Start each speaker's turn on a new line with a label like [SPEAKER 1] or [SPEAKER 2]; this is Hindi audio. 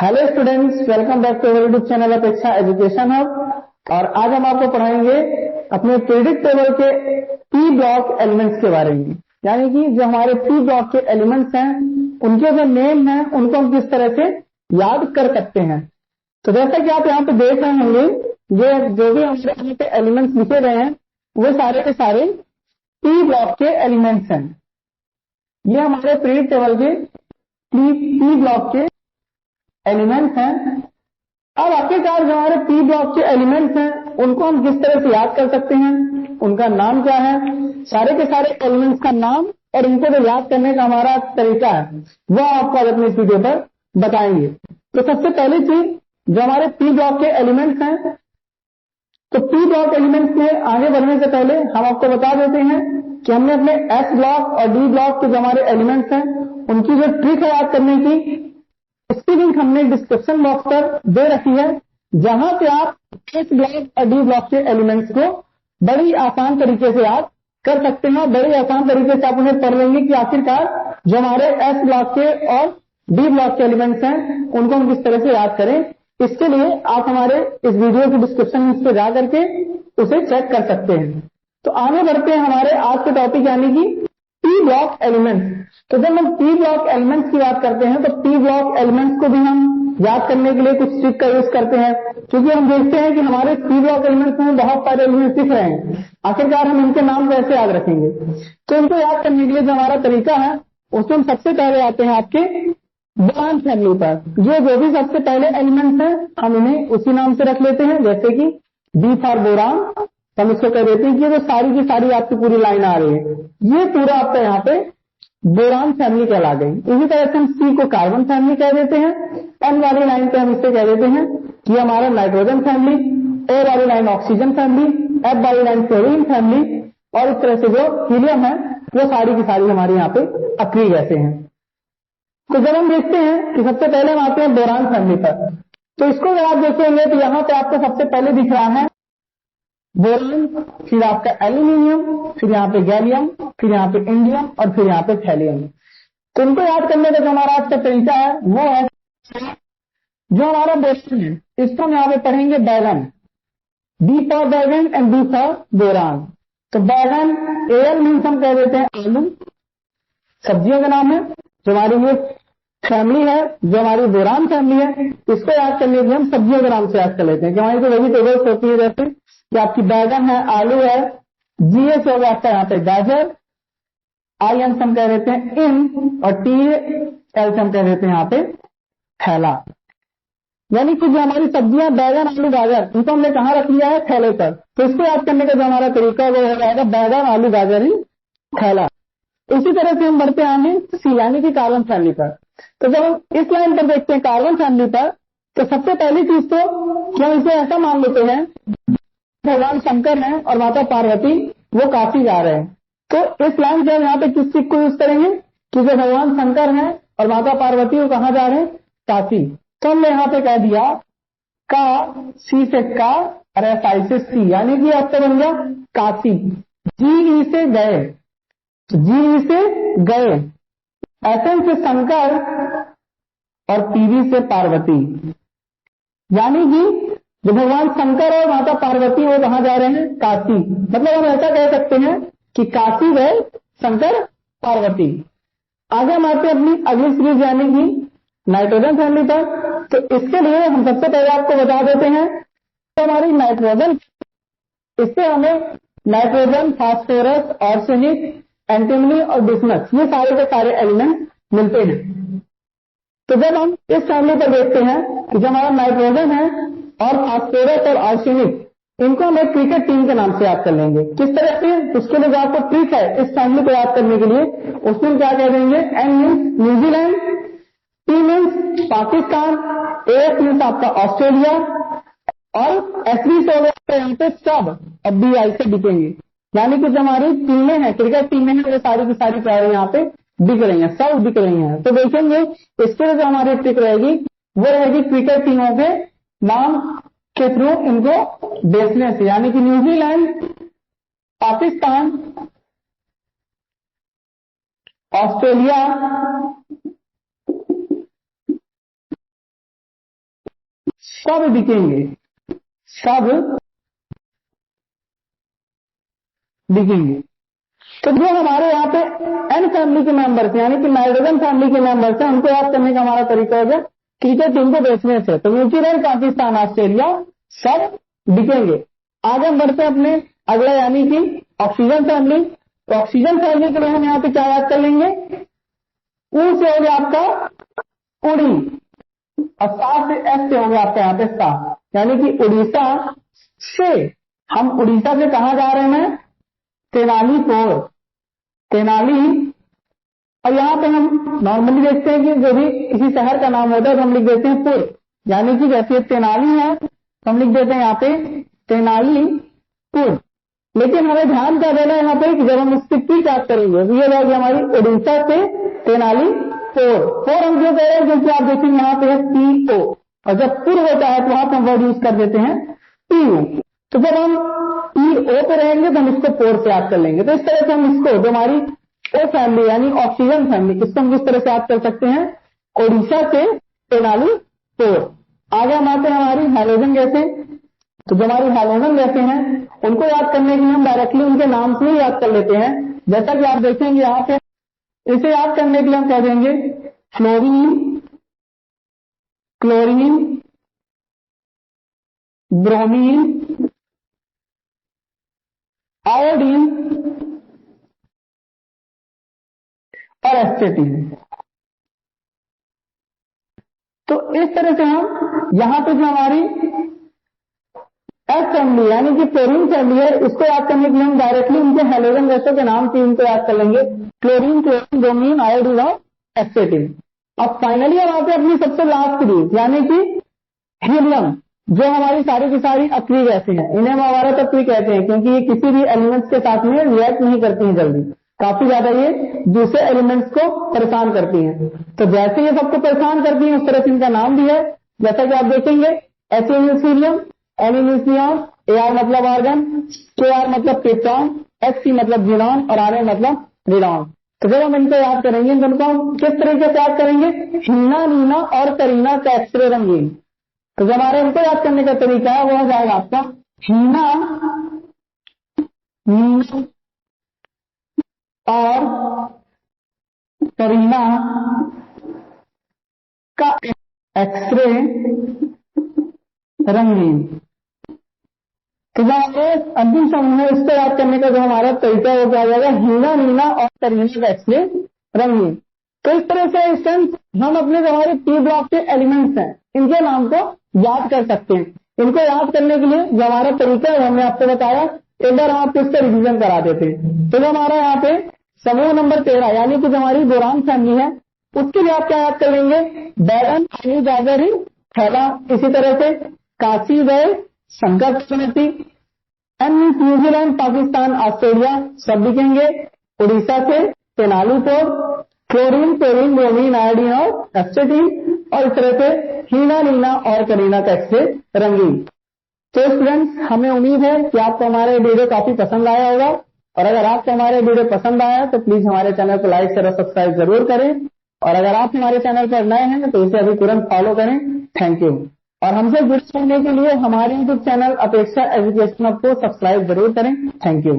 [SPEAKER 1] Hello students, welcome back to our YouTube channel Apeksha education hub. और आज हम आपको पढ़ाएंगे अपने प्रेडिक्ट टेबल के पी ब्लॉक एलिमेंट्स के बारे में। यानी कि जो हमारे पी ब्लॉक के एलिमेंट्स हैं उनके जो नेम हैं उनको हम किस तरह से याद कर सकते हैं। तो जैसा कि आप यहाँ पे देख रहे होंगे, ये जो भी हमारे यहाँ पे एलिमेंट्स लिखे गए हैं वो सारे के सारे पी ब्लॉक के एलिमेंट्स हैं। ये हमारे प्रेडिक्ट टेबल के पी ब्लॉक के एलिमेंट्स हैं। अब आखिरकार जो हमारे पी ब्लॉक के एलिमेंट्स हैं उनको हम किस तरह से याद कर सकते हैं, उनका नाम क्या है, सारे के सारे एलिमेंट्स का नाम और इनको जो याद करने का हमारा तरीका है वो आपको आज अपने इस वीडियो पर बताएंगे। तो सबसे पहली चीज जो हमारे पी ब्लॉक के एलिमेंट्स हैं, तो पी ब्लॉक एलिमेंट्स में आगे बढ़ने से पहले हम आपको बता देते हैं कि हमने अपने एस ब्लॉक और डी ब्लॉक के जो हमारे एलिमेंट्स हैं उनकी जो ट्रिक है याद करने की, इसकी लिंक हमने डिस्क्रिप्शन बॉक्स पर दे रखी है, जहां से आप एस ब्लॉक और डी ब्लॉक के एलिमेंट्स को बड़ी आसान तरीके से याद कर सकते हैं। बड़ी आसान तरीके से आप उन्हें पढ़ लेंगे कि आखिरकार जो हमारे एस ब्लॉक के और डी ब्लॉक के एलिमेंट्स हैं उनको हम किस तरह से याद करें। इसके लिए आप हमारे इस वीडियो के डिस्क्रिप्शन लिंक पे जा करके उसे चेक कर सकते हैं। तो आगे बढ़ते हैं हमारे आज के टॉपिक यानी कि पी ब्लॉक एलिमेंट्स। तो जब हम पी ब्लॉक एलिमेंट्स की बात करते हैं तो पी ब्लॉक एलिमेंट्स को भी हम याद करने के लिए कुछ ट्रिक का यूज करते हैं, क्योंकि हम देखते हैं कि हमारे पी ब्लॉक एलिमेंट्स में बहुत सारे एलिमेंट्स दिख रहे हैं। आखिरकार हम इनके नाम कैसे याद रखेंगे, तो इनको याद करने के लिए जो हमारा तरीका है उसमें हम सबसे पहले आते हैं आपके बोरान फैमिली पर। जो भी सबसे पहले एलिमेंट्स हैं हम इन्हें उसी नाम से रख लेते हैं, जैसे कि बी फॉर बोरान, हम इसको कह देते हैं कि ये जो सारी की सारी आपकी पूरी लाइन आ रही है ये पूरा आपका यहाँ पे बोरान फैमिली कहला गई। इसी तरह से हम सी को कार्बन फैमिली कह देते हैं, एन वाली लाइन पे हम इससे कह देते हैं कि हमारा नाइट्रोजन फैमिली, ओ वाली लाइन ऑक्सीजन फैमिली, एफ वाली लाइन फ्लोरीन फैमिली, और इस तरह से जो हीलियम है वो सारी की सारी हमारे यहाँ पे अक्री गैसें हैं। तो जब हम देखते हैं कि सबसे पहले हम आते हैं बोरान फैमिली पर, तो इसको अगर आप देखेंगे तो यहाँ पे आपको सबसे पहले दिख रहा है बोरान, फिर आपका एल्यूमिनियम, फिर यहाँ पे गैलियम, फिर यहाँ पे इंडियम और फिर यहाँ पे थैलियम। तो इनको याद करने का जो हमारा आज का तरीका है वो है जो हमारा बोरान है इसको हम यहाँ पे पढ़ेंगे बैगन, बी फॉर बैगन एंड बी फॉर बोरान। तो बैगन एल मीन्स हम कह देते हैं आलू, सब्जियों का नाम है। जो हमारी ये फैमिली है जो हमारी बोरान फैमिली है इसको याद करने के लिए हम सब्जियों के नाम से याद कर लेते हैं कि हमारी जो वेजिटेबल्स होती है, जैसे कि आपकी बैगन है, आलू है, जीएस होगा आपका यहाँ पे गाजर, आई एन हम कह देते हैं इन, और टी एल हम कह देते हैं यहाँ पे थैला। यानी कि जो हमारी सब्जियां बैगन आलू गाजर इनको हमने कहाँ रख लिया है, थैले पर। तो इसको याद करने का जो हमारा तरीका वो हो जाएगा बैगन आलू गाजर ही थैला। इसी तरह से हम बढ़ते आए सी यानी कि कार्बन फैमिली पर। तो जब हम इस लाइन पर देखते हैं कार्बन फैमिली पर, तो सबसे पहली चीज तो हम इसे ऐसा मान लेते हैं भगवान शंकर हैं और माता पार्वती वो काशी जा रहे हैं। तो इस लाइन से हम यहाँ पे किस चीज को यूज करेंगे कि जो भगवान शंकर हैं और माता पार्वती वो कहाँ जा रहे हैं, काशी। तो हमने यहाँ पे कह दिया का, सी से का और एस आई से सी, यानी कि आपका बन गया काशी। जी ई से गए, जी से गए, एसएन से शंकर और पीवी से पार्वती। यानी कि जो भगवान शंकर और माता पार्वती वो कहाँ जा रहे हैं, काशी। मतलब हम ऐसा कह सकते हैं कि काशी गए शंकर पार्वती। आगे हम आते हैं अपनी अगली सीरीज यानी कि नाइट्रोजन फैमिली पर। तो इसके लिए हम सबसे पहले आपको बता देते हैं तो हमारी नाइट्रोजन, इससे हमें नाइट्रोजन, फास्फोरस, आर्सेनिक, एंटीमनी और बिस्मथ ये सारे के सारे एलिमेंट मिलते हैं। तो जब हम इस फैमिली पर देखते हैं कि जो हमारा नाइट्रोजन है और फास्फोरस और आर्सेनिक इनको हम एक क्रिकेट टीम के नाम से याद कर लेंगे। किस तरह से, उसके लिए जो आपको ट्रिक है इस फैमिली को याद करने के लिए, उसमें क्या कह देंगे, N means New Zealand, P means Pakistan, S means आपका ऑस्ट्रेलिया, और एस बी से होगा यहाँ पे सब और बी आई से दिखेंगे। यानी कि जो हमारी टीमें हैं, क्रिकेट टीमें हैं, वो सारी की सारी प्राय यहाँ पे दिख रही हैं, सब दिख रही हैं। तो देखेंगे इसके लिए जो हमारी ट्रिक रहेगी वो रहेगी क्रिकेट टीमों के नाम के थ्रू इनको देखने से, यानी कि न्यूजीलैंड, पाकिस्तान, ऑस्ट्रेलिया, सब बिकेंगे, सब बिकेंगे। तो जो हमारे यहाँ पे एन फैमिली के मेंबर्स यानी कि नाइट्रोजन फैमिली के मेंबर्स हैं, उनको याद करने का हमारा तरीका हो गया क्रिकेट टीम को बेचने से। तो न्यूजीलैंड, पाकिस्तान, ऑस्ट्रेलिया सब बिकेंगे। आगे हम बढ़ते हैं अपने अगला यानी कि ऑक्सीजन फैमिली। तो ऑक्सीजन फैमिली के लिए हम यहाँ पे क्या याद कर लेंगे, ऊ से हो गया आपका उड़ी और सा से एस से हो गया आपका यहाँ पे सा, यानी कि उड़ीसा से। हम उड़ीसा से कहा जा रहे हैं, तेनालीपुर, तेनाली। और यहाँ पे हम नॉर्मली देखते हैं कि जो भी किसी शहर का नाम होता है तो हम लिख देते हैं पुर, यानी कि जैसे तेनाली है तो हम लिख देते हैं यहाँ पे तेनालीपुर। लेकिन हमें ध्यान क्या देना है यहाँ पे कि जब हम इसकी पी याद करेंगे तो ये रहेगी हमारी उड़ीसा से तेनालीपुर। फोर हम क्यों कह रहे हैं, क्योंकि आप देखेंगे यहाँ पे है पीओ, और जब पुर होता है तो वहां पर हम वर्ड यूज कर देते हैं पीओ। तो जब हम पीओ पे रहेंगे तो हम इसको पोर से याद कर लेंगे। तो इस तरह से हम इसको जो हमारी ओ फैमिली यानी ऑक्सीजन फैमिली, इसको हम किस तरह से याद कर सकते हैं, ओडिशा से तेनालीपुर। आगे हम आते हैं हमारी हैलोजन गैसें। तो जो हमारी हैलोजन गैसें हैं उनको याद करने के लिए हम डायरेक्टली उनके नाम से ही याद कर लेते हैं। जैसा कि आप देखेंगे यहाँ पे, इसे याद करने के लिए हम कह देंगे फ्लोरीन, क्लोरीन, ब्रोमीन, आयोडीन और एस्टेटीन। तो इस तरह से हम यहाँ पे जो हमारी एस फैमिली यानी कि फ्लोरीन फैमिली है, इसको याद करने के लिए हम डायरेक्टली उनके हैलोजन गैसों के नाम से इनको याद कर लेंगे, क्लोरीन, क्लोरीन, ब्रोमीन, आयोडीन और एस्टेटीन। अब फाइनली हम आते हैं अपनी सबसे लास्ट चीज यानी कि हीलियम, जो हमारी सारी की सारी अक्रिय गैसें हैं। इन्हें हम अवारत अक्रिय कहते हैं क्योंकि ये किसी भी एलिमेंट्स के साथ में रिएक्ट नहीं करती हैं जल्दी, काफी ज्यादा ये दूसरे एलिमेंट्स को परेशान करती हैं। तो जैसे ये सबको परेशान करती हैं उस तरह से इनका नाम भी है। जैसा कि आप देखेंगे H means helium, N means neon, AR मतलब आर्गन, KR मतलब क्रिप्टॉन, HC मतलब ज़ीनॉन और RN मतलब रेडॉन। तो जब हम इनको याद करेंगे तो इनको हम किस तरीके से याद करेंगे, हीना, नीना और करीना का एक्सरे रंगीन। तो जो हमारे इनको याद करने का तरीका है वो हो जाएगा आपका हीना, नीना और करीना का एक्सरे रंगीन। तो जो अंतिम समूह है इसको याद करने का जो हमारा तरीका वो क्या जाएगा, हीना, नीना और करीना का एक्सरे रंगीन। तो इस तरह से स्टूडेंट्स हम अपने जो हमारे पी ब्लॉक के एलिमेंट्स हैं इनके नाम को याद कर सकते हैं। इनको याद करने के लिए जो हमारा तरीका है हमने आपको बताया, एक बार हम आपको इसका रिवीजन करा देते हैं। तो जो हमारा यहाँ पे समूह नंबर 13 यानी कि जो हमारी बोरान फैमिली है उसके लिए आप क्या याद कर लेंगे, बैरन, जागरी, थैला। इसी तरह से काशी, गए, शंकर समिति, एन न्यूजीलैंड, पाकिस्तान, ऑस्ट्रेलिया सब लिखेंगे। उड़ीसा से तेनालीपुर, क्लोरीन, क्लोरीन, ब्रोमीन, आयोडीन और एस्टेटीन और इस तरह से हीना, नीना और करीना का एक्सरे रंगीन। तो स्टूडेंट्स हमें उम्मीद है कि आपको हमारे वीडियो काफी पसंद आया होगा, और अगर आपको हमारे वीडियो पसंद आया तो प्लीज हमारे चैनल को लाइक, शेयर और सब्सक्राइब जरूर करें। और अगर आप हमारे चैनल पर नए हैं तो इसे अभी तुरंत फॉलो करें। Thank you. और हमसे जुड़ने के लिए हमारे यूट्यूब चैनल अपेक्षा एजुकेशन को सब्सक्राइब जरूर करें। Thank you.